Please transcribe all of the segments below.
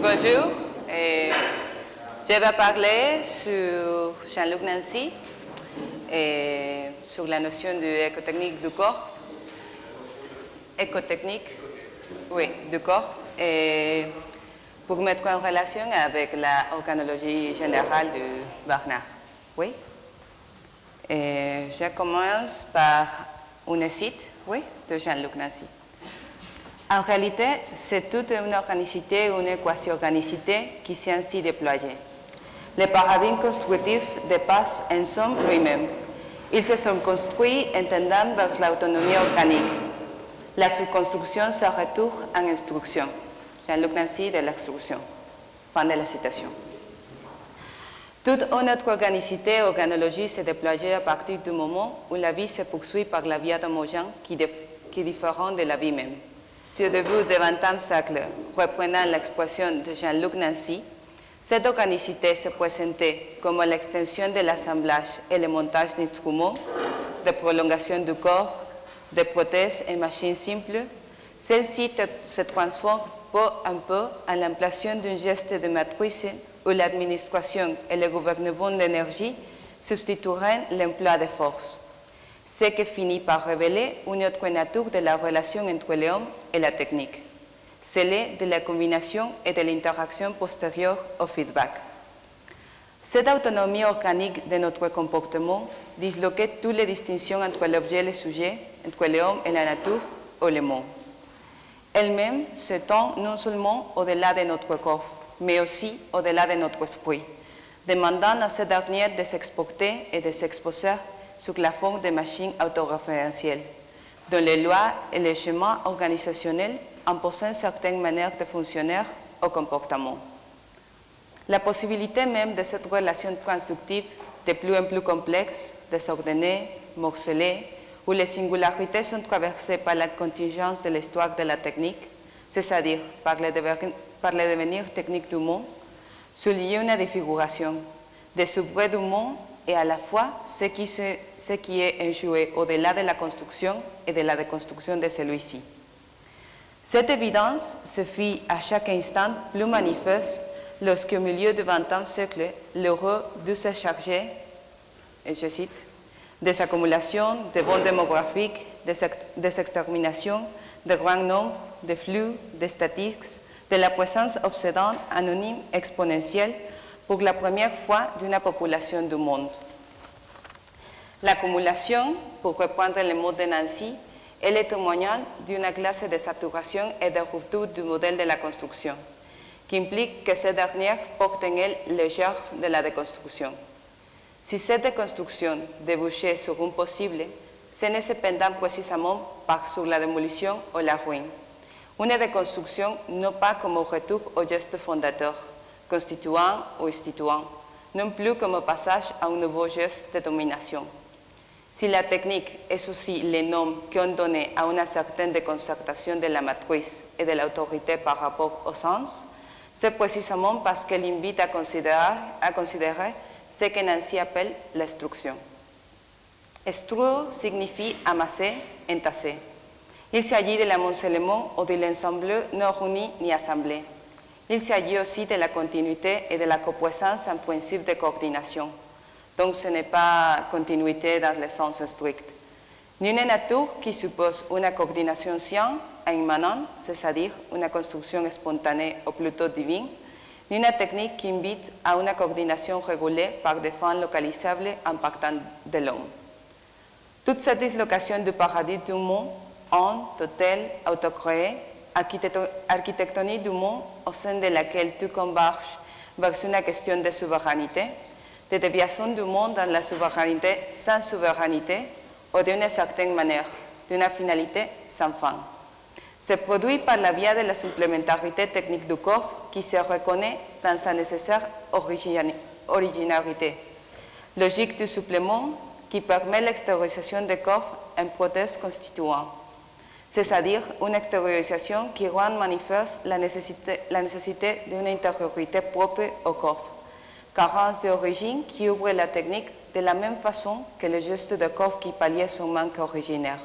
Bonjour, je vais parler sur Jean-Luc Nancy et sur la notion de écotechnique du corps. Écotechnique, oui, du corps, et pour mettre en relation avec la organologie générale de Bernard. Oui. Et je commence par un cite, oui, de Jean-Luc Nancy. En réalité, c'est toute une organicité, une quasi-organicité qui s'est ainsi déployée. Le paradigme constructif dépasse en somme lui-même. Ils se sont construits en tendant vers l'autonomie organique. La subconstruction se retourne en instruction. Jean-Luc Nancy de l'instruction. Fin de la citation. Toute notre organicité, organologie s'est déployée à partir du moment où la vie se poursuit par la vie homogène qui est différente de la vie même. Au début du XXe siècle, reprenant l'expression de Jean-Luc Nancy, cette organicité se présentait comme l'extension de l'assemblage et le montage d'instruments, de prolongation du corps, de prothèses et machines simples. Celle-ci se transforme peu à peu en l'emplacement d'un geste de matrice où l'administration et le gouvernement d'énergie substitueraient l'emploi de force, ce qui finit par révéler une autre nature de la relation entre l'homme et la technique, celle de la combinaison et de l'interaction postérieure au feedback. Cette autonomie organique de notre comportement disloquait toutes les distinctions entre l'objet et le sujet, entre l'homme et la nature ou le monde. Elle-même s'étend non seulement au-delà de notre corps, mais aussi au-delà de notre esprit, demandant à ce dernier de s'exporter et de s'exposer sous la forme de machines autoréférentielles, dont les lois et les schémas organisationnels imposent certaines manières de fonctionner au comportement. La possibilité même de cette relation constructive de plus en plus complexe, désordonnée, morcelée, où les singularités sont traversées par la contingence de l'histoire de la technique, c'est-à-dire par le devenir technique du monde, souligne une défiguration des subjets du monde et à la fois ce qui est enjoué au-delà de la construction et de la déconstruction de celui-ci. Cette évidence se fit à chaque instant plus manifeste lorsqu'au milieu du XXe siècle, l'euro dut se charger, et je cite, des accumulations, des bons démographiques, des exterminations, de grands nombres, des flux, des statistiques, de la présence obsédante, anonyme, exponentielle, pour la première fois d'une population du monde. L'accumulation, pour reprendre le mot de Nancy, est le témoignage d'une classe de saturation et de rupture du modèle de la construction, qui implique que cette dernière porte en elle le germe de la déconstruction. Si cette déconstruction débouchait sur un possible, ce n'est cependant précisément pas sur la démolition ou la ruine. Une déconstruction non pas comme retour au geste fondateur, constituant ou instituant, non plus comme passage à un nouveau geste de domination. Si la technique est aussi les noms qui ont donné à une certaine déconcertation de la matrice et de l'autorité par rapport au sens, c'est précisément parce qu'elle invite à considérer ce que Nancy appelle l'instruction. Extruer signifie amasser, entasser. Il s'agit de l'amoncellement ou de l'ensemble non réuni ni assemblé. Il s'agit aussi de la continuité et de la coprésence en principe de coordination. Donc ce n'est pas continuité dans le sens strict. Ni une nature qui suppose une coordination sciente et immanente, c'est-à-dire une construction spontanée ou plutôt divine, ni une technique qui invite à une coordination régulée par des fins localisables en partant de l'homme. Toute cette dislocation du paradigme du monde, total, autocréé, architectonique du monde au sein de laquelle tout converge vers une question de souveraineté, de déviation du monde dans la souveraineté sans souveraineté ou d'une certaine manière, d'une finalité sans fin. Se produit par la via de la supplémentarité technique du corps qui se reconnaît dans sa nécessaire originalité. Logique du supplément qui permet l'extériorisation des corps en prothèses constituantes, c'est-à-dire une extériorisation qui rend manifeste la nécessité d'une intériorité propre au corps, carence d'origine qui ouvre la technique de la même façon que le geste de corps qui palliait son manque originaire,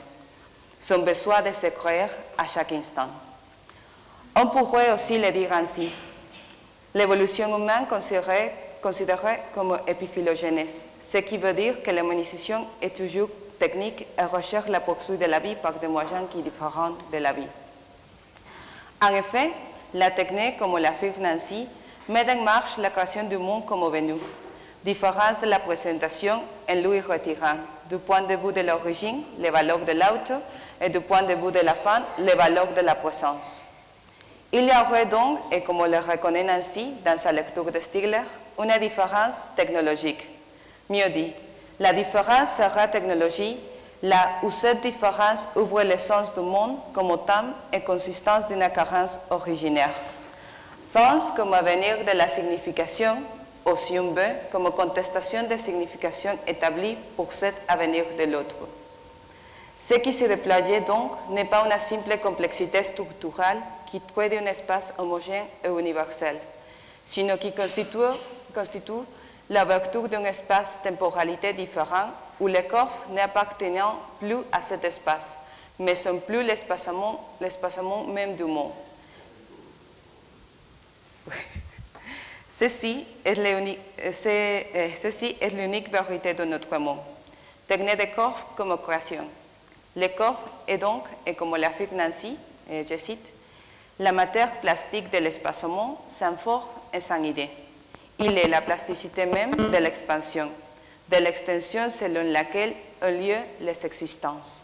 son besoin de se créer à chaque instant. On pourrait aussi le dire ainsi, L'évolution humaine considérée comme épiphylogénèse, ce qui veut dire que l'humanisation est toujours technique et recherche la poursuite de la vie par des moyens qui diffèrent de la vie. En effet, la technique, comme l'affirme Nancy, met en marche la création du monde comme venu, différence de la présentation en lui retirant, du point de vue de l'origine, les valeurs de l'autre, et du point de vue de la fin, les valeurs de la présence. Il y aurait donc, et comme le reconnaît Nancy dans sa lecture de Stigler, une différence technologique. Mieux dit, la différence sera technologie, là où cette différence ouvre le sens du monde comme thème et consistance d'une carence originaire. Sens comme avenir de la signification, aussi un B comme contestation des significations établies pour cet avenir de l'autre. Ce qui se déploie donc n'est pas une simple complexité structurelle qui traite d'un espace homogène et universel, sino qui constitue l'ouverture d'un espace temporalité différent où les corps n'appartenant plus à cet espace, mais sont plus l'espacement même du monde. Ceci est l'unique vérité de notre monde. Technique des corps comme création. Le corps est donc, et comme l'affirme Nancy, je cite, la matière plastique de l'espacement sans forme et sans idée. Il est la plasticité même de l'expansion, de l'extension selon laquelle ont lieu les existences.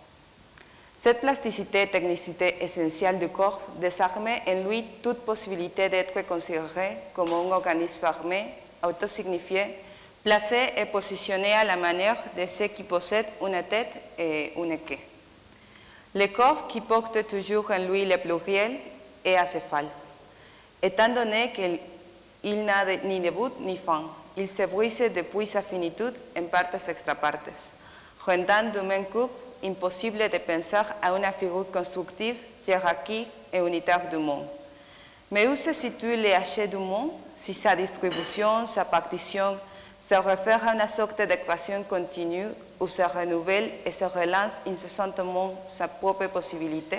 Cette plasticité, technicité essentielle du corps, désarmait en lui toute possibilité d'être considéré comme un organisme fermé, autosignifié, placé et positionné à la manière de ceux qui possèdent une tête et une queue. Le corps qui porte toujours en lui le pluriel est acéphale. Étant donné qu'il n'a ni début ni fin, il se brise depuis sa finitude en partes extrapartes, rendant du même coup impossible de penser à une figure constructive, hiérarchique et unitaire du monde. Mais où se situe l'échelle du monde si sa distribution, sa partition se réfère à une sorte d'équation continue où se renouvelle et se relance incessamment sa propre possibilité?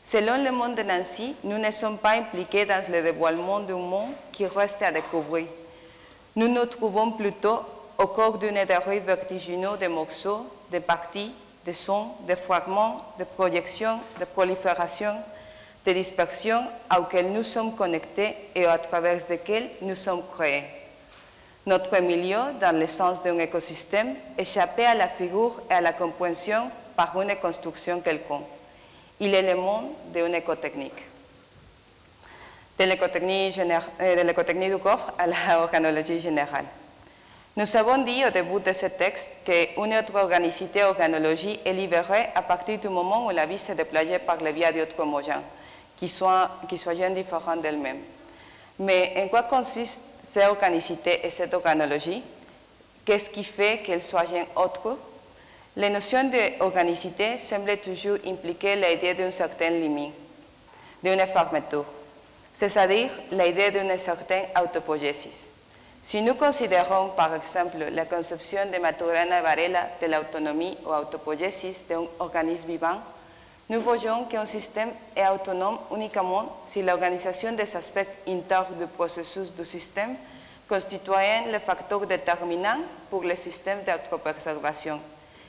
Selon le monde de Nancy, nous ne sommes pas impliqués dans le dévoilement d'un monde qui reste à découvrir. Nous nous trouvons plutôt au cœur d'une dérive vertigineuse de morceaux, de parties, de sons, de fragments, de projections, de prolifération, de dispersion auxquelles nous sommes connectés et à travers desquels nous sommes créés. Notre milieu, dans le sens d'un écosystème, échappait à la figure et à la compréhension par une construction quelconque. Il est le monde d'une écotechnique. De l'écotechnique du corps à la organologie générale. Nous avons dit au début de ce texte qu'une autre organicité, organologie, est libérée à partir du moment où la vie se déploie par le biais d'autres homogènes, qui soient différents d'elle-même. Mais en quoi consiste cette organicité et cette organologie? Qu'est-ce qui fait qu'elles soient autres? Les notions d'organicité semblent toujours impliquer l'idée d'une certaine limite, d'une fermeture, c'est-à-dire l'idée d'une certaine autopoiesis. Si nous considérons par exemple la conception de Maturana Varela de l'autonomie ou autopoiesis d'un organisme vivant, nous voyons qu'un système est autonome uniquement si l'organisation des aspects internes du processus du système constituant le facteur déterminant pour le système d'autopréservation,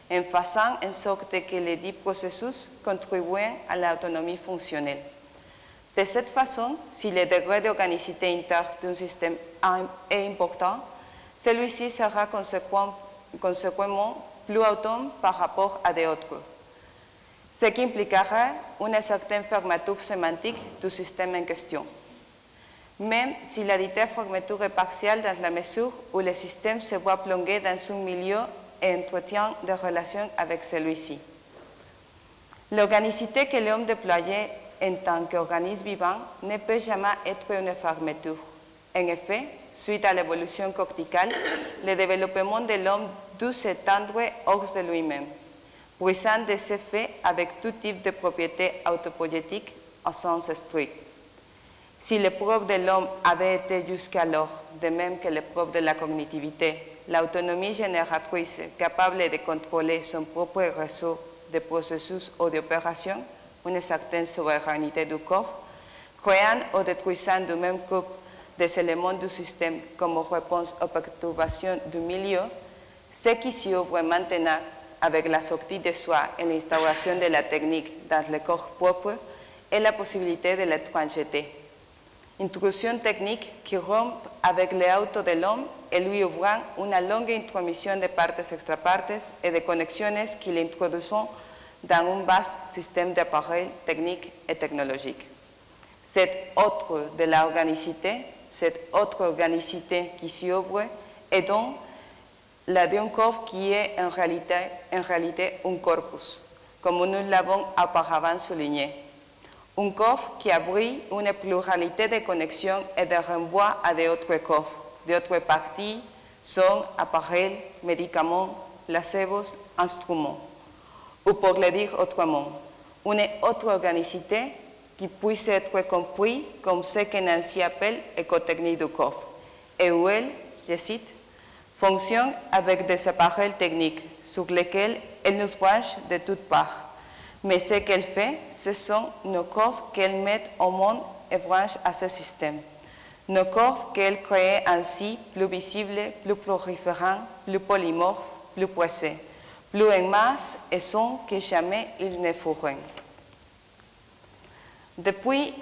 en faisant en sorte que les dits processus contribuent à l'autonomie fonctionnelle. De cette façon, si le degré d'organicité interne d'un système est important, celui-ci sera conséquemment plus autonome par rapport à d'autres, ce qui impliquera une certaine fermeture sémantique du système en question, même si la dite fermeture est partielle dans la mesure où le système se voit plongé dans un milieu et entretient des relations avec celui-ci. L'organicité que l'homme déployait en tant qu'organisme vivant ne peut jamais être une fermeture. En effet, suite à l'évolution corticale, le développement de l'homme dut s'étendre hors de lui-même, puissant de ce fait avec tout type de propriétés autopoétiques au sens strict. Si l'épreuve de l'homme avait été jusqu'alors, de même que l'épreuve de la cognitivité, l'autonomie génératrice capable de contrôler son propre réseau de processus ou d'opérations, une certaine souveraineté du corps, créant ou détruisant du même coup des éléments du système comme réponse aux perturbations du milieu, ce qui s'y ouvre maintenant avec la sortie de soi et l'instauration de la technique dans le corps propre est la possibilité de l'étrangeté. Intrusion technique qui rompt avec l'auto de l'homme et lui ouvrant une longue intromission de partes extrapartes et de connexions qui l'introduisent dans un vaste système d'appareils techniques et technologiques. Cette autre de l'organicité, cette autre organicité qui s'y ouvre est donc la d'un corps qui est en réalité un corpus, comme nous l'avons auparavant souligné. Un corps qui abrite une pluralité de connexions et de renvois à d'autres corps, d'autres parties, sons, appareils, médicaments, placebos, instruments. Ou pour le dire autrement, une autre organicité qui puisse être comprise comme ce que Nancy appelle écotechnique du corps, et où elle, je cite, fonctionne avec des appareils techniques sur lesquels elle nous branche de toutes parts. Mais ce qu'elle fait, ce sont nos corps qu'elle met au monde et branche à ce système. Nos corps qu'elle crée ainsi plus visibles, plus proliférants, plus polymorphes, plus pressés, plus en masse et son que jamais ils ne furent. Depuis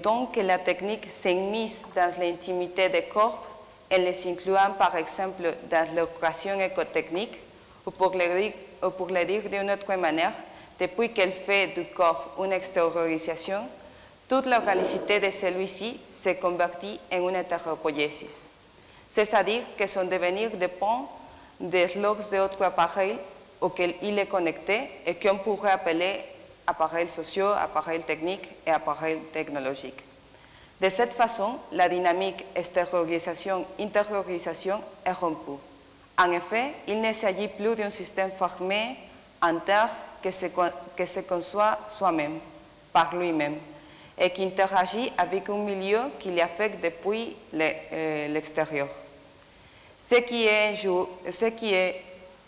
donc que la technique s'est mise dans l'intimité des corps, en les incluant par exemple dans l'opération écotechnique, ou pour le dire d'une autre manière, depuis qu'elle fait du corps une extériorisation, toute l'organicité de celui-ci s'est convertie en une hétéropoïésis. C'est-à-dire que son devenir dépend des logs d'autres appareils auxquels il est connecté et qu'on pourrait appeler appareils sociaux, appareils techniques et appareils technologiques. De cette façon, la dynamique extériorisation-intériorisation est rompue. En effet, il ne s'agit plus d'un système formé en terre que se conçoit soi-même, par lui-même, et qui interagit avec un milieu qui l'affecte depuis l'extérieur. Ce qui est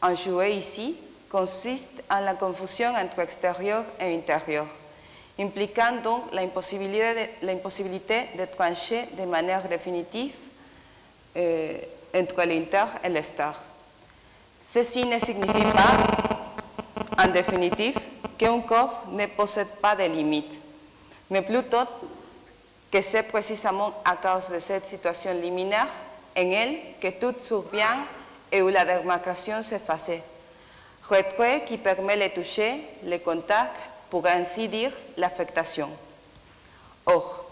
en jeu ici consiste en la confusion entre extérieur et intérieur, impliquant donc l'impossibilité de trancher de manière définitive entre l'inter et l'extérieur. Ceci ne signifie pas, en définitive, qu'un corps ne possède pas de limites, mais plutôt que c'est précisément à cause de cette situation liminaire en elle que tout survient et où la démarcation s'efface. Retrait qui permet le toucher, le contact, pour ainsi dire, l'affectation. Or,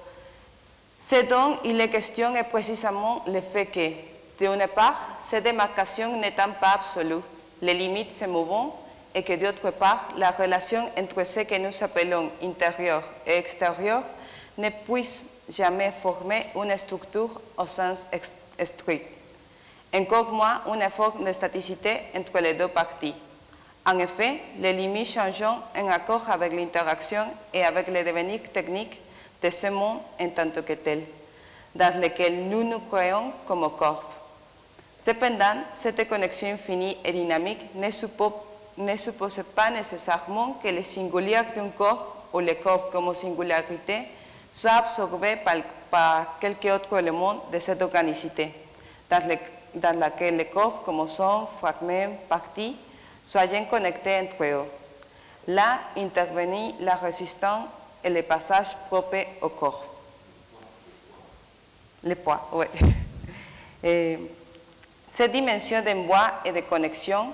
ce dont il est question est précisément le fait que, d'une part, cette démarcation n'étant pas absolue, les limites se mouvent, et que d'autre part, la relation entre ce que nous appelons intérieur et extérieur ne puisse jamais former une structure au sens strict. Encore moins une forme de staticité entre les deux parties. En effet, les limites changent en accord avec l'interaction et avec le devenir technique de ce monde en tant que tel, dans lequel nous nous créons comme corps. Cependant, cette connexion infinie et dynamique ne suppose pas nécessairement que les singuliers d'un corps ou le corps comme singularité soient absorbés par quelque autre élément de cette organicité, dans laquelle les corps comme son, fragments, parties, soient connectés entre eux. Là intervenit la résistance et le passage propre au corps. Le poids, oui. Cette dimension d'envoi et de connexion,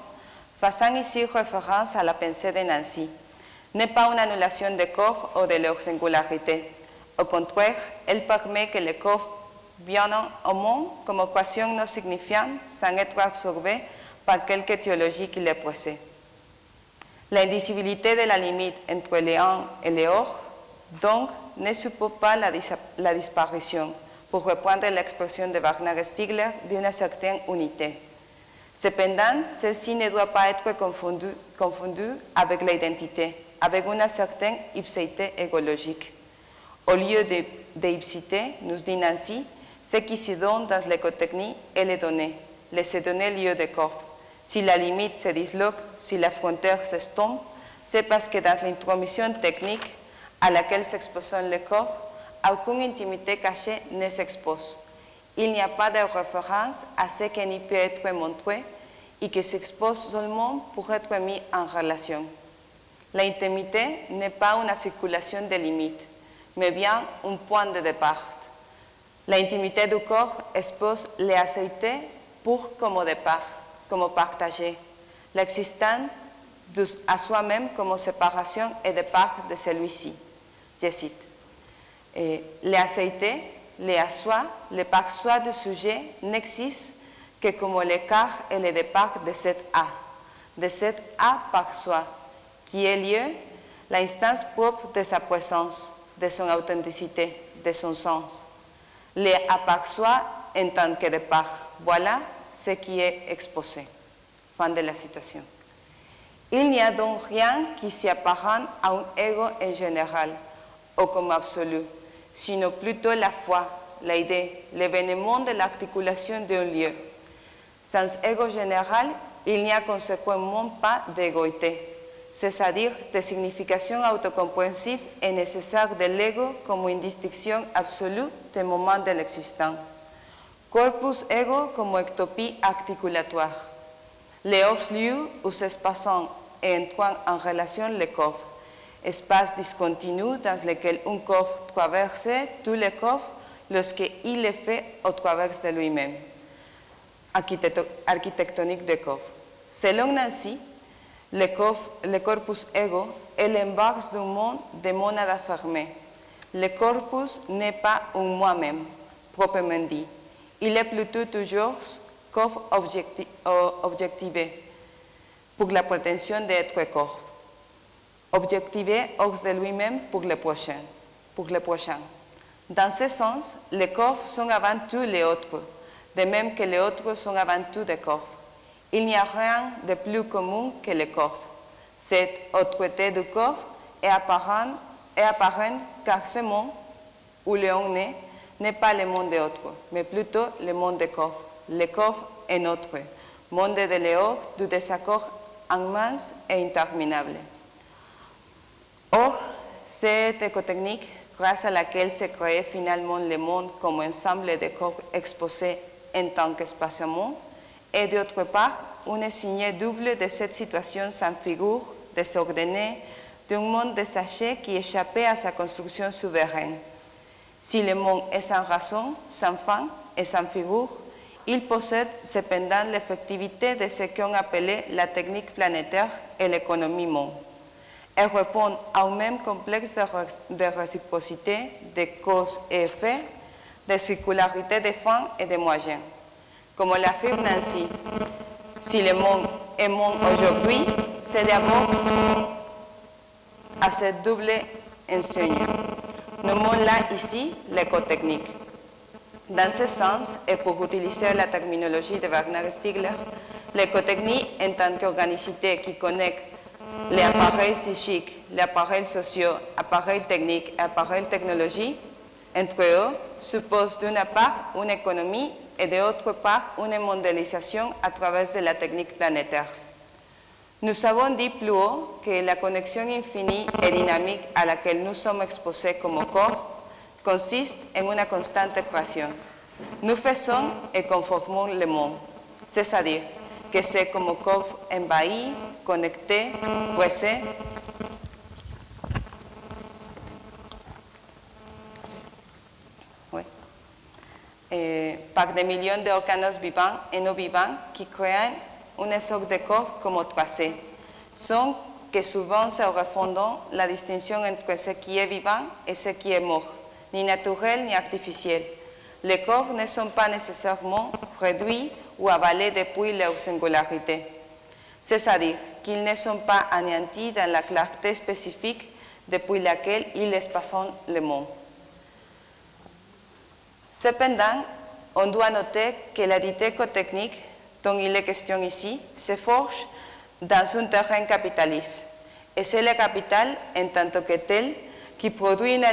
faisant ici référence à la pensée de Nancy, n'est pas une annulation des corps ou de leur singularité. Au contraire, elle permet que les corps viennent au monde comme équation non signifiante sans être absorbés par quelque théologie qui les possède. L'indicibilité de la limite entre les un et les autres, donc, ne suppose pas la disparition, pour reprendre l'expression de Bernard Stiegler, d'une certaine unité. Cependant, celle-ci ne doit pas être confondue avec l'identité, avec une certaine ipséité égologique. Au lieu d'ipséité, nous dit Nancy, ce qui se donne dans l'écotechnie est les données lieu de corps. Si la limite se disloque, si la frontière s'estompe, c'est parce que dans l'intromission technique à laquelle s'exposent les corps, aucune intimité cachée ne s'expose. Il n'y a pas de référence à ce qui n'y peut être montré et qui s'expose seulement pour être mis en relation. L'intimité n'est pas une circulation de limites, mais bien un point de départ. L'intimité du corps expose les accepter pour comme départ, comme partager, l'existence à soi-même comme séparation et départ de celui-ci. Je cite. Les accepter, les à soi, les par soi du sujet n'existent que comme l'écart et le départ de cet A par soi, qui est lieu, l'instance propre de sa présence, de son authenticité, de son sens. Les A par soi en tant que départ, voilà ce qui est exposé. Fin de la citation. Il n'y a donc rien qui s'y apparente à un ego en général, ou comme absolu, sinon plutôt la foi, l'idée, l'événement de l'articulation d'un lieu. Sans ego général, il n'y a conséquemment pas d'égoïté, c'est-à-dire de signification autocompréhensive et nécessaire de l'ego comme une distinction absolue des moments de l'existence. Corpus ego comme ectopie articulatoire. Les hors lieux où s'espacent et entrant en relation le corps. Espace discontinu dans lequel un corps traverse tous les corps lorsqu'il est fait au travers de lui-même. Architectonique des corps. Selon Nancy, le corpus ego est l'embarque d'un monde de monades fermées. Le corpus n'est pas un moi-même, proprement dit. Il est plutôt toujours corps objectivé pour la prétention d'être corps. Objectivé hors de lui-même pour le prochain. Dans ce sens, les corps sont avant tout les autres, de même que les autres sont avant tout des corps. Il n'y a rien de plus commun que le corps. Cette autorité du corps est apparente car ce monde où l'on est n'est pas le monde des autres, mais plutôt le monde des corps. Le corps est notre, monde de dehors du désaccord immense et interminable. Or, cette écotechnique, grâce à laquelle se crée finalement le monde comme ensemble de corps exposés en tant qu'espacement, est d'autre part une signe double de cette situation sans figure, désordonnée, d'un monde desséché qui échappait à sa construction souveraine. Si le monde est sans raison, sans fin et sans figure, il possède cependant l'effectivité de ce qu'on appelait la technique planétaire et l'économie monde. Elle répond au même complexe de réciprocité, de cause et effet, de circularité des fins et des moyens. Comme l'affirme Nancy, si le monde est monde aujourd'hui, c'est d'abord à cette double enseigne. Nommons-la ici l'écotechnique. Dans ce sens, et pour utiliser la terminologie de Werner Stiegler, l'écotechnie en tant qu'organicité qui connecte les appareils psychiques, les appareils sociaux, appareils techniques et appareils technologiques, entre eux, suppose d'une part une économie et d'autre part une mondialisation à travers de la technique planétaire. Nous avons dit plus haut que la connexion infinie et dynamique à laquelle nous sommes exposés comme corps consiste en une constante création. Nous faisons et conformons le monde, c'est-à-dire que c'est comme corps envahi, connecté, pressé, par des millions d'organes vivants et non vivants qui créent une sorte de corps comme tracé, sans que souvent se refondant la distinction entre ce qui est vivant et ce qui est mort, ni naturel ni artificiel. Les corps ne sont pas nécessairement réduits ou avalés depuis leur singularité, c'est-à-dire qu'ils ne sont pas anéantis dans la clarté spécifique depuis laquelle ils espacent le monde. Cependant, on doit noter que la dite écotechnique dont il est question ici se forge dans un terrain capitaliste, et c'est le capital en tant que tel qui produit une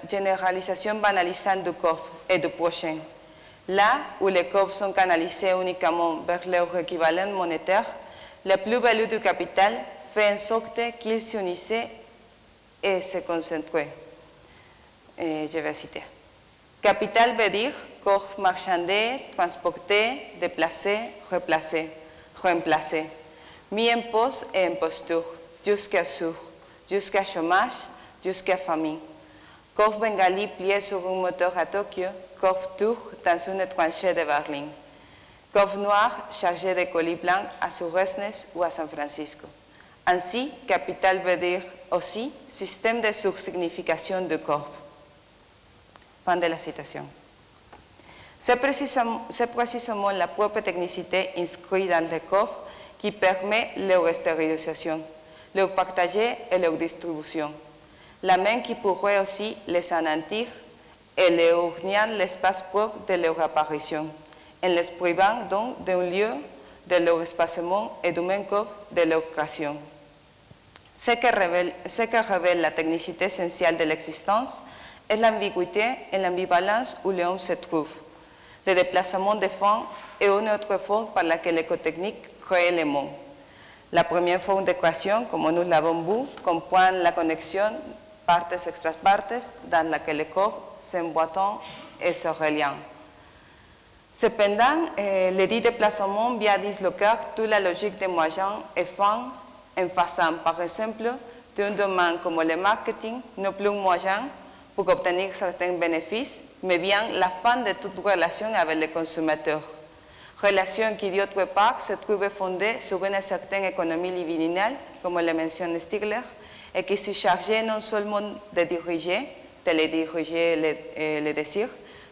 généralisation banalisante du corps et du prochain. Là où les corps sont canalisés uniquement vers leur équivalent monétaire, la plus-value du capital fait en sorte qu'ils s'unissaient et se concentraient. Je vais citer. Capital veut dire corps marchandé, transporté, déplacé, replacé, reemplacé, mis en pose et en posture, jusqu'à sourd, jusqu'à chômage, jusqu'à famine. Corps bengali plié sur un moteur à Tokyo, corps tour dans une tranchée de Berlin. Corps noir chargé de colis blancs à Suresnes ou à San Francisco. Ainsi, capital veut dire aussi système de sursignification de corps. Fin de la citation. C'est précisément la propre technicité inscrite dans le corps qui permet leur stérilisation, leur partage et leur distribution. La même qui pourrait aussi les anéantir et leur nier l'espace propre de leur apparition, en les privant donc d'un lieu de leur espacement et du même corps de leur création. Ce que révèle la technicité essentielle de l'existence est l'ambiguïté et l'ambivalence où l'homme se trouve, le déplacement des formes et une autre forme par laquelle l'écotechnique crée le monde. La première forme de création, comme nous l'avons vu, comprend la connexion partes extra partes dans laquelle le corps s'emboîte et se relient. Cependant, le dit déplacement vient disloquer toute la logique des moyens et fins en faisant, par exemple, d'un domaine comme le marketing, non plus un moyen pour obtenir certains bénéfices, mais bien la fin de toute relation avec le consommateur. Relation qui, d'autre part, se trouve fondée sur une certaine économie libidinale, comme le mentionne Stigler, et qui se chargeait non seulement de diriger, le désir,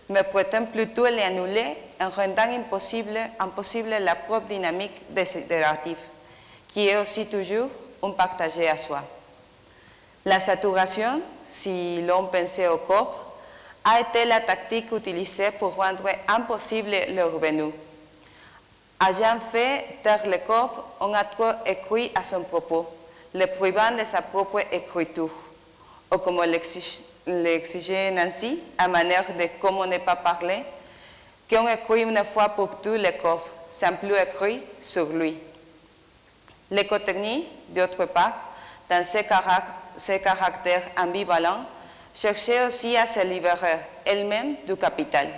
mais prétend plutôt les annuler en rendant impossible la propre dynamique désidérative, qui est aussi toujours un partagé à soi. La saturation, si l'on pensait au corps, a été la tactique utilisée pour rendre impossible leur venue. Ayant fait taire le corps, on a trop écrit à son propos, le privant de sa propre écriture, ou comme l'exigeait Nancy, à manière de comment ne pas parler, qu'on écrit une fois pour tout le corps, sans plus écrire sur lui. L'écotechnie, d'autre part, dans ses caractères ambivalents, cherchait aussi à se libérer elle-même du capital.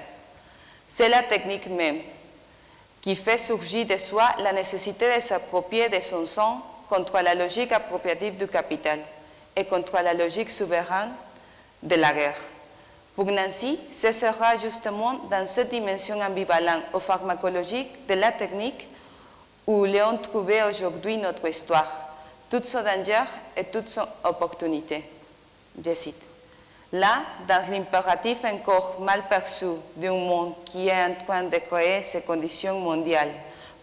C'est la technique même qui fait surgir de soi la nécessité de s'approprier de son sang contre la logique appropriative du capital et contre la logique souveraine de la guerre. Pour Nancy, ce sera justement dans cette dimension ambivalente ou pharmacologique de la technique où l'on trouvait aujourd'hui notre histoire, toute son danger et toute son opportunité. Je cite. Là, dans l'impératif encore mal perçu d'un monde qui est en train de créer ces conditions mondiales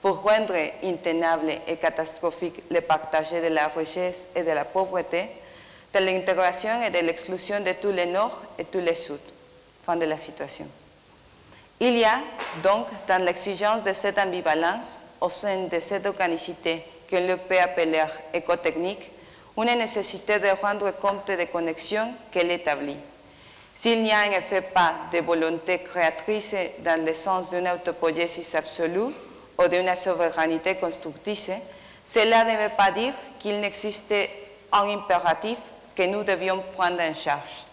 pour rendre intenable et catastrophique le partage de la richesse et de la pauvreté, de l'intégration et de l'exclusion de tous les Nord et tous les Sud. Fin de la citation. Il y a donc dans l'exigence de cette ambivalence au sein de cette organicité que l'on peut appeler écotechnique, une nécessité de rendre compte des connexions qu'elle établit. S'il n'y a en effet pas de volonté créatrice dans le sens d'une autopoiesis absolue ou d'une souveraineté constructrice, cela ne veut pas dire qu'il n'existe un impératif que nous devions prendre en charge.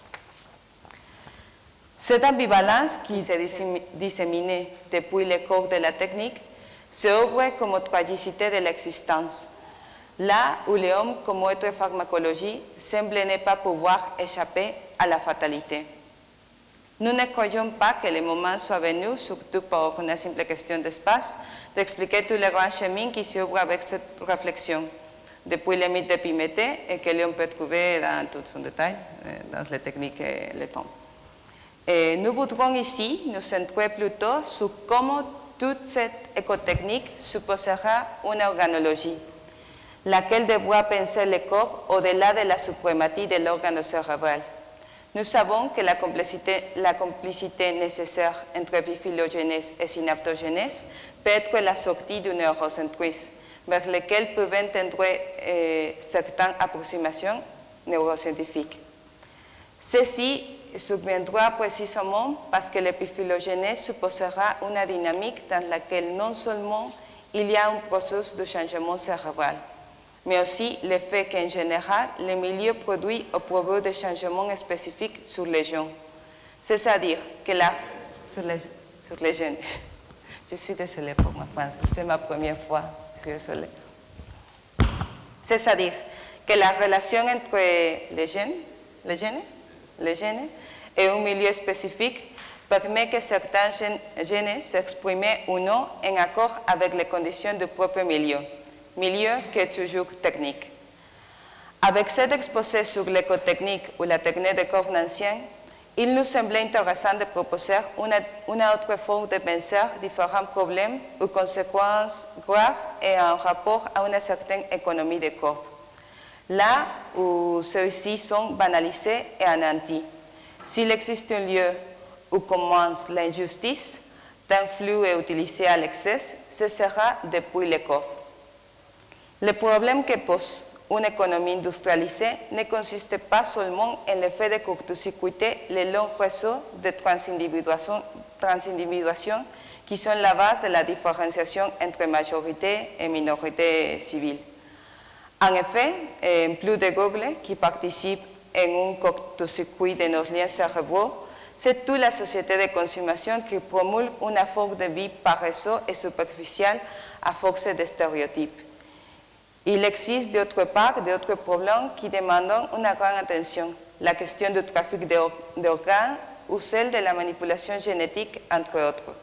Cette ambivalence qui s'est disséminée depuis le cours de la technique se ouvre comme tragicité de l'existence, là où l'homme, comme autre pharmacologie, semble ne pas pouvoir échapper à la fatalité. Nous ne croyons pas que le moment soit venu, surtout pour une simple question d'espace, d'expliquer tous les grands chemins qui s'ouvrent avec cette réflexion, depuis les mythes d'Épiméthée et que l'on peut trouver dans tout son détail, dans les techniques et les temps. Et nous voudrons ici nous centrer plutôt sur comment toute cette écotechnique supposera une organologie, laquelle devra penser le corps au-delà de la suprématie de l'organe cérébral. Nous savons que la complicité nécessaire entre biphylogenèse et synaptogenèse peut être la sortie du neurocentrisme, vers lequel peuvent tendre certaines approximations neuroscientifiques. Ceci surviendra précisément parce que l'épiphylogenèse supposera une dynamique dans laquelle non seulement il y a un processus de changement cérébral, mais aussi le fait qu'en général, le milieu produit au profit de changements spécifiques sur les gens. C'est-à-dire que sur les gènes. Je suis désolée pour ma français, c'est ma première fois, je suis désolée. C'est-à-dire que la relation entre les gènes et un milieu spécifique permet que certains gènes s'expriment ou non en accord avec les conditions du propre milieu qui est toujours technique. Avec cet exposé sur l'écotechnique ou la technique de corps anciens, il nous semblait intéressant de proposer une autre forme de penser différents problèmes ou conséquences graves et en rapport à une certaine économie de corps. Là où ceux-ci sont banalisés et anéantis. S'il existe un lieu où commence l'injustice, d'un flux est utilisé à l'excès, ce sera depuis le corps. Le problème que pose une économie industrialisée ne consiste pas seulement en le fait de court-circuiter les longs réseaux de transindividuation qui sont la base de la différenciation entre majorité et minorité civile. En effet, plus de Google qui participe en un court-circuit de nos liens cérébraux, c'est toute la société de consommation qui promulgue une forme de vie paresseuse et superficielle à force de stéréotypes. Il existe d'autre part d'autres problèmes qui demandent une grande attention, la question du trafic d'organes ou celle de la manipulation génétique, entre autres.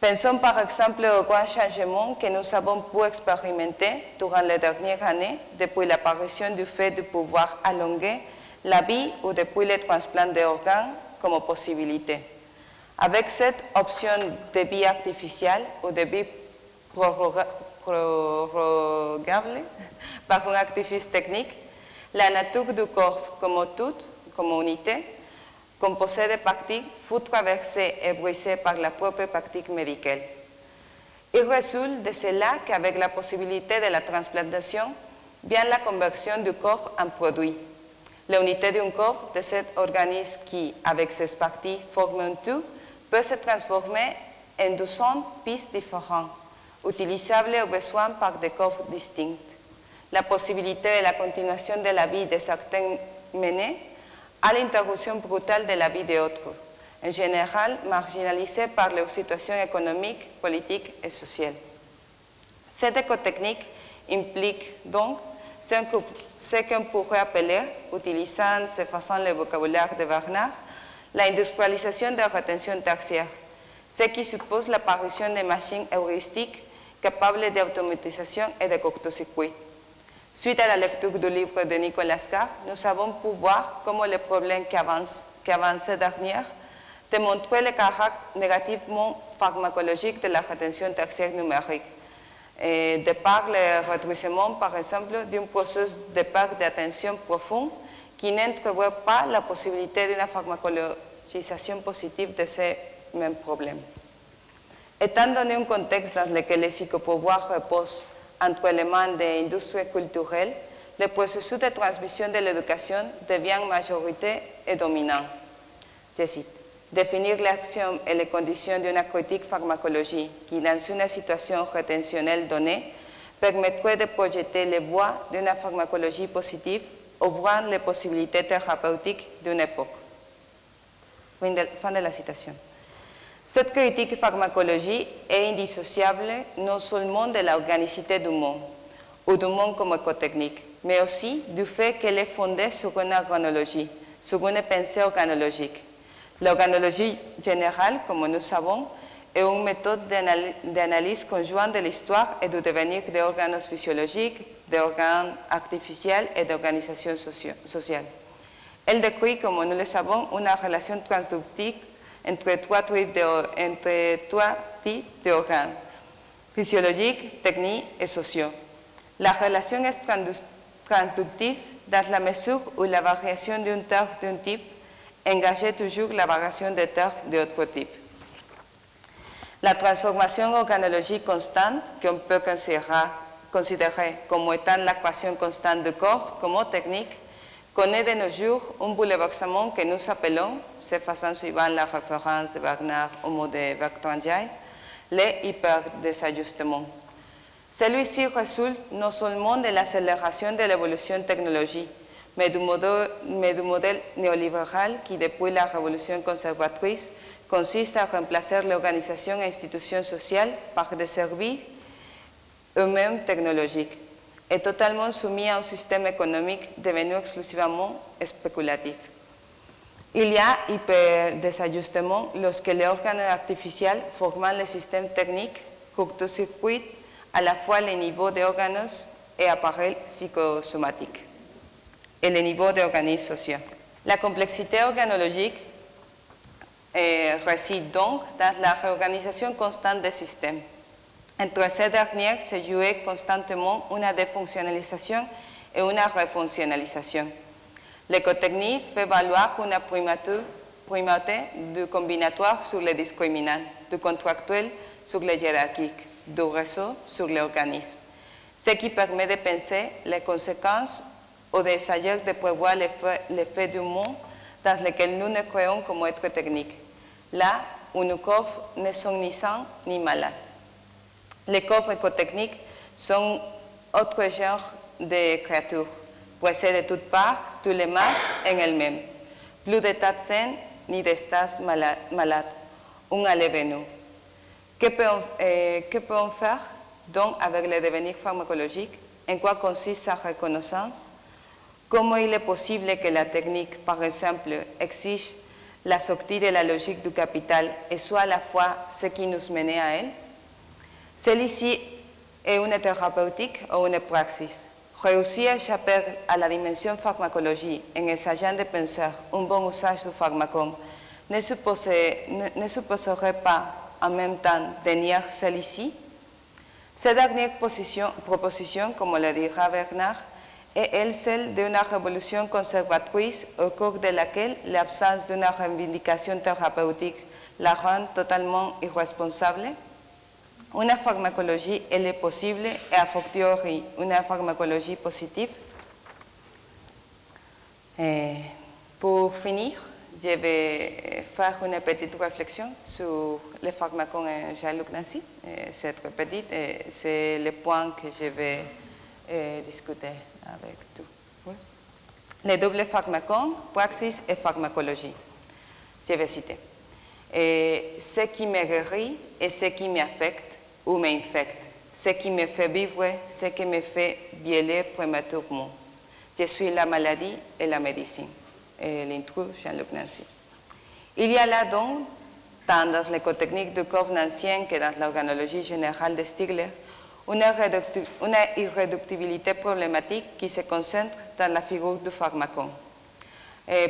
Pensons par exemple aux grands changements que nous avons pu expérimenter durant les dernières années, depuis l'apparition du fait de pouvoir allonger la vie ou depuis le transplant d'organes comme possibilité. Avec cette option de vie artificielle ou de vie prorogable par un artifice technique, la nature du corps comme tout, comme unité, composée de parties, fut traversée et brisée par la propre pratique médicale. Il résulte de cela qu'avec la possibilité de la transplantation, vient la conversion du corps en produit. L'unité d'un corps de cet organisme qui, avec ses parties, forme un tout, peut se transformer en 200 pistes différentes, utilisables au besoin par des corps distincts. La possibilité de la continuation de la vie de certains menée à l'interruption brutale de la vie d'autres, en général marginalisés par leur situation économique, politique et sociale. Cette écotechnique implique donc ce qu'on pourrait appeler, utilisant cette façon le vocabulaire de Bernard, l'industrialisation de la rétention tertiaire, ce qui suppose l'apparition de machines heuristiques capables d'automatisation et de court-circuit. Suite à la lecture du livre de Nicolas Carr, nous avons pu voir comment le problème qu'avance dernière démontrait le caractère négativement pharmacologique de la rétention tertiaire numérique, et de par le rétrécissement, par exemple, d'un processus de perte d'attention profonde qui n'entrevoit pas la possibilité d'une pharmacologisation positive de ces mêmes problèmes. Étant donné un contexte dans lequel les psychopouvoirs reposent entre les mains des industries culturelles, le processus de transmission de l'éducation devient majorité et dominant. Je cite, définir l'action et les conditions d'une critique pharmacologie qui, dans une situation rétentionnelle donnée, permettrait de projeter les voies d'une pharmacologie positive, ouvrant les possibilités thérapeutiques d'une époque. Fin de la citation. Cette critique pharmacologie est indissociable non seulement de l'organicité du monde, ou du monde comme écotechnique, mais aussi du fait qu'elle est fondée sur une organologie, sur une pensée organologique. L'organologie générale, comme nous savons, est une méthode d'analyse conjointe de l'histoire et du devenir des organes physiologiques, des organes artificiels et d'organisation sociale. Elle décrit, comme nous le savons, une relation transductive entre trois types d'organes, physiologiques, techniques et sociaux. La relation est transductive dans la mesure où la variation d'un terme d'un type engageait toujours la variation des termes d'autres types. La transformation organologique constante, qu'on peut considérer comme étant la croissance constante du corps comme technique, connaît de nos jours un bouleversement que nous appelons, de façon suivant la référence de Bernard au mot de Bertrand Jaille, les hyperdésajustements. Celui-ci résulte non seulement de l'accélération de l'évolution technologique, mais du modèle néolibéral qui, depuis la révolution conservatrice, consiste à remplacer l'organisation et institution sociale par des services eux-mêmes technologiques et totalement soumis à un système économique devenu exclusivement spéculatif. Il y a hyper désajustement lorsque les organes artificiels formant les systèmes techniques court-circuitent à la fois les niveaux d'organes et appareils psychosomatiques et les niveaux d'organismes sociaux. La complexité organologique réside donc dans la réorganisation constante des systèmes. Entre ces dernières se jouait constamment une défonctionnalisation et une refonctionnalisation. L'écotechnie fait valoir une primauté du combinatoire sur le discriminant, du contractuel sur le hiérarchique, du réseau sur l'organisme, ce qui permet de penser les conséquences ou d'essayer de prévoir l'effet du monde dans lequel nous nous créons comme êtres techniques, là où nos corps ne sont ni sains ni malades. Les corps écotechniques sont autre genre de créatures, pressées de toutes parts, tous les masses en elles-mêmes. Plus d'états sains ni d'états malades, un aller-venu. Que peut-on faire donc avec le devenir pharmacologique? En quoi consiste sa reconnaissance? Comment il est possible que la technique, par exemple, exige la sortie de la logique du capital et soit à la fois ce qui nous mène à elle? Celle-ci est une thérapeutique ou une praxis. Réussir à échapper à la dimension pharmacologie en essayant de penser un bon usage du pharmacon ne supposerait pas en même temps de nier celle-ci? Cette dernière proposition, comme le dira Bernard, est elle celle d'une révolution conservatrice au cours de laquelle l'absence d'une revendication thérapeutique la rend totalement irresponsable? Une pharmacologie, elle est possible et a fortiori une pharmacologie positive. Pour finir, je vais faire une petite réflexion sur les pharmacons et Jean-Luc Nancy. C'est très petite et c'est le point que je vais discuter avec vous. Oui. Les doubles pharmacons, praxis et pharmacologie. Je vais citer. Ce qui me guérit et ce qui m'affecte ou m'infecte, ce qui me fait vivre, ce qui me fait vieillir prématurément. Je suis la maladie et la médecine. L'intro, Jean-Luc Nancy. Il y a là donc, tant dans l'écotechnique du corps nancien que dans l'organologie générale de Stigler, une irréductibilité problématique qui se concentre dans la figure du pharmacon.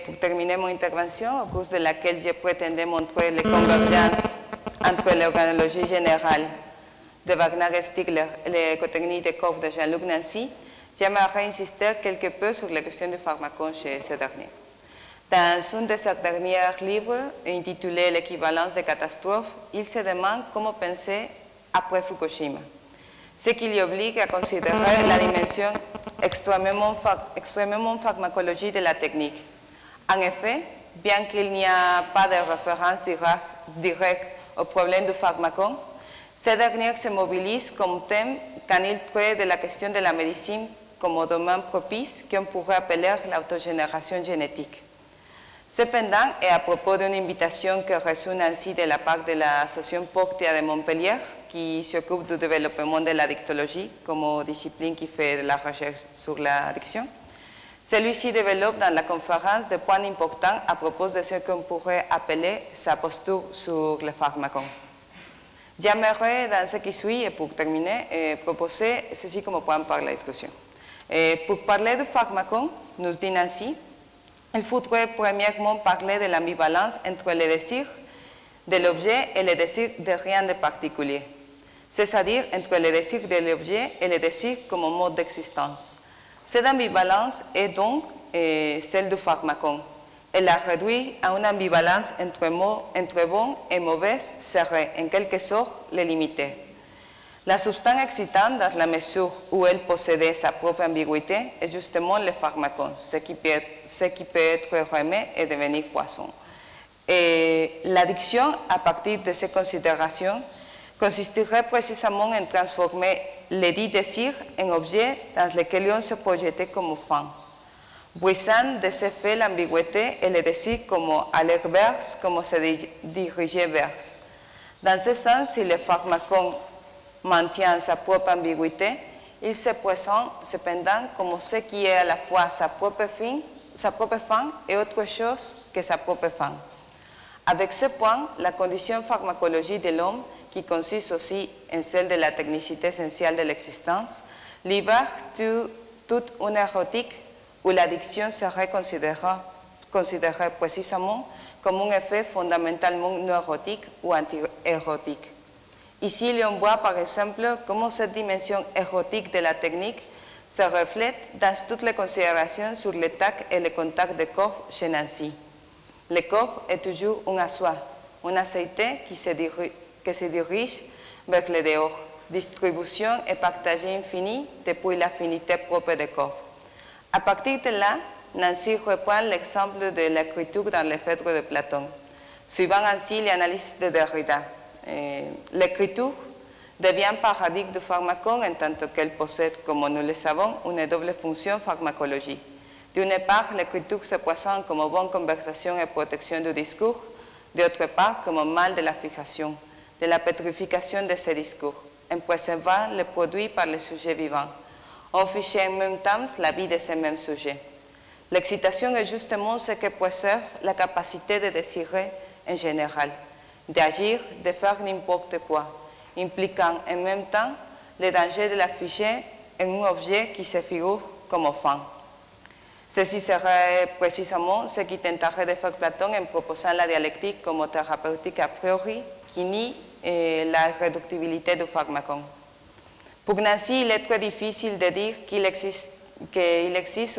Pour terminer mon intervention, au cours de laquelle je prétendais montrer les convergences entre l'organologie générale de Wagner Stigler et l'écotechnique des corps de Jean-Luc Nancy, j'aimerais insister quelque peu sur la question du pharmacon chez ces derniers. Dans un de ses derniers livres, intitulé L'équivalence des catastrophes, il se demande comment penser après Fukushima, ce qui lui oblige à considérer la dimension extrêmement pharmacologique de la technique. En effet, bien qu'il n'y ait pas de référence directe au problème du pharmacon, ces derniers se mobilisent comme thème quand ils traitent de la question de la médecine comme domaine propice qu'on pourrait appeler l'autogénération génétique. Cependant, et à propos d'une invitation que reçut Nancy de la part de l'association Portia de Montpellier, qui s'occupe du développement de la dictologie comme discipline qui fait de la recherche sur l'addiction, celui-ci développe dans la conférence des points importants à propos de ce qu'on pourrait appeler sa posture sur le pharmacon. J'aimerais, dans ce qui suit, et pour terminer, proposer ceci comme point par la discussion. Pour parler du pharmacon, nous dit Nancy, il faudrait premièrement parler de l'ambivalence entre le désir de l'objet et le désir de rien de particulier, c'est-à-dire entre le désir de l'objet et le désir comme mode d'existence. Cette ambivalence est donc celle du pharmacon. Elle la réduit à une ambivalence entre bon et mauvais serait, en quelque sorte, le limiter. La substance excitante, dans la mesure où elle possédait sa propre ambiguïté, est justement le pharmacon, ce qui peut être remis et devenir poison. Et l'addiction, à partir de ces considérations, consisterait précisément en transformer les dits désirs en objets dans lesquels on se projetait comme fin. Brisant de ce fait l'ambiguïté et le désir comme aller vers, comme se diriger vers. Dans ce sens, si le pharmacon maintient sa propre ambiguïté, il se présente cependant comme ce qui est à la fois sa propre fin et autre chose que sa propre fin. Avec ce point, la condition pharmacologique de l'homme, qui consiste aussi en celle de la technicité essentielle de l'existence, libère toute une érotique où l'addiction serait considérée précisément comme un effet fondamentalement neurotique ou anti-érotique. Ici, on voit par exemple comment cette dimension érotique de la technique se reflète dans toutes les considérations sur le tact et le contact du corps chez Nancy. Le corps est toujours un assois, un aceité qui se dirige vers le dehors, distribution et partage infini depuis l'affinité propre du corps. À partir de là, Nancy reprend l'exemple de l'écriture dans les Phèdres de Platon, suivant ainsi l'analyse de Derrida. L'écriture devient paradigme du pharmacon en tant qu'elle possède, comme nous le savons, une double fonction pharmacologique. D'une part, l'écriture se présente comme bonne conversation et protection du discours, d'autre part, comme mal de la fixation, de la pétrification de ce discours, en préservant le produit par le sujet vivant, en fichant en même temps la vie de ce même sujet. L'excitation est justement ce qui préserve la capacité de désirer en général, d'agir, de faire n'importe quoi, impliquant en même temps le danger de l'afficher en un objet qui se figure comme fin. Ceci serait précisément ce qui tenterait de faire Platon en proposant la dialectique comme thérapeutique a priori qui nie la réductibilité du pharmacon. Pour Nancy, il est très difficile de dire qu'il existe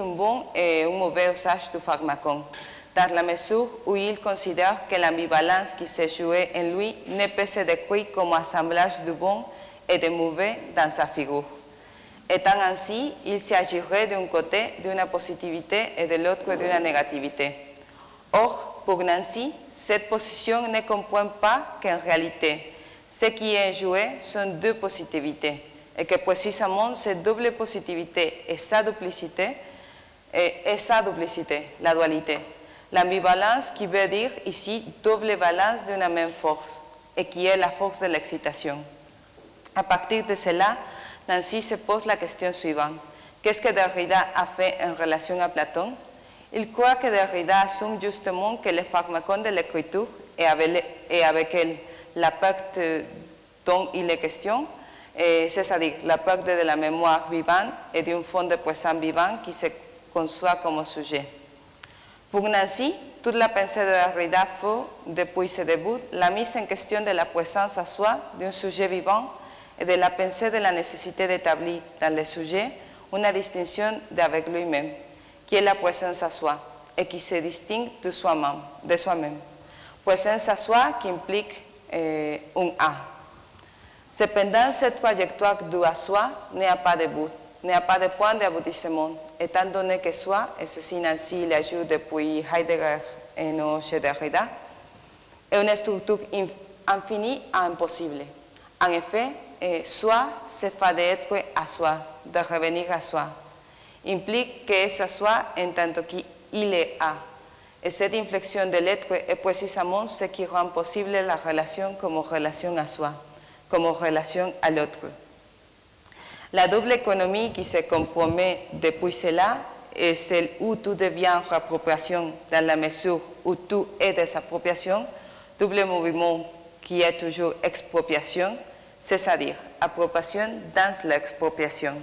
un bon et un mauvais usage du pharmacon, dans la mesure où il considère que l'ambivalence qui s'est jouée en lui ne peut se décrire comme assemblage du bon et du mauvais dans sa figure. Étant ainsi, il s'agirait d'un côté d'une positivité et de l'autre d'une négativité. Or, pour Nancy, cette position ne comprend pas qu'en réalité, ce qui est joué sont deux positivités, et que précisément cette double positivité et sa duplicité, la dualité. L'ambivalence qui veut dire ici double balance d'une même force, et qui est la force de l'excitation. À partir de cela, Nancy se pose la question suivante. Qu'est-ce que Derrida a fait en relation à Platon? Il croit que Derrida assume justement que le pharmacon de l'écriture et avec elle la perte dont il est question, c'est-à-dire la perte de la mémoire vivante et d'un fond de présent vivant qui se conçoit comme sujet. Pour Nancy, toute la pensée de Derrida fait, depuis ses débuts, la mise en question de la présence à soi d'un sujet vivant et de la pensée de la nécessité d'établir dans le sujet une distinction d'avec lui-même, qui est la présence à soi et qui se distingue de soi-même. Présence à soi qui implique un A. Cependant, cette trajectoire du à soi n'a pas de but, n'a pas de point d'aboutissement, étant donné que soi, et ceci Nancy l'ajoute depuis Heidegger et non chez Derrida, est une structure infinie à impossible. En effet, soi, c'est fait d'être à soi, de revenir à soi. Implique que est à soi en tant qu'il est à. Et cette inflexion de l'être est précisément ce qui rend possible la relation comme relation à soi, comme relation à l'autre. La double économie qui se compromet depuis cela est celle où tout devient réappropriation dans la mesure où tout est désappropriation, double mouvement qui est toujours expropriation, c'est-à-dire appropriation dans l'expropriation.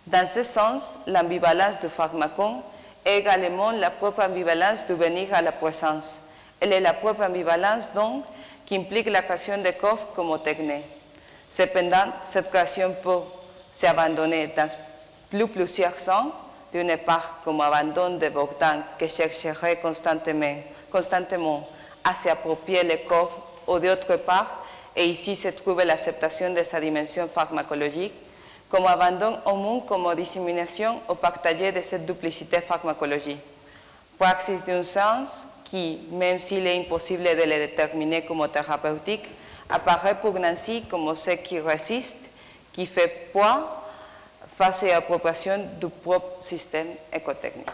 Dans ce sens, l'ambivalence du pharmacon est également la propre ambivalence du venir à la présence. Elle est la propre ambivalence donc qui implique la création de corps comme techné. Cependant, cette création peut s'abandonner dans plusieurs sens, d'une part comme abandon débordant qui chercherait constamment à s'approprier le corps, ou d'autre part, et ici se trouve l'acceptation de sa dimension pharmacologique, comme abandon au monde comme dissémination ou partagé de cette duplicité pharmacologique. Praxis d'un sens qui, même s'il est impossible de le déterminer comme thérapeutique, apparaît pour Nancy comme ce qui résiste, qui fait poids face à l'appropriation du propre système écotechnique.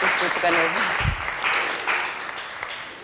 Je suis très nerveuse.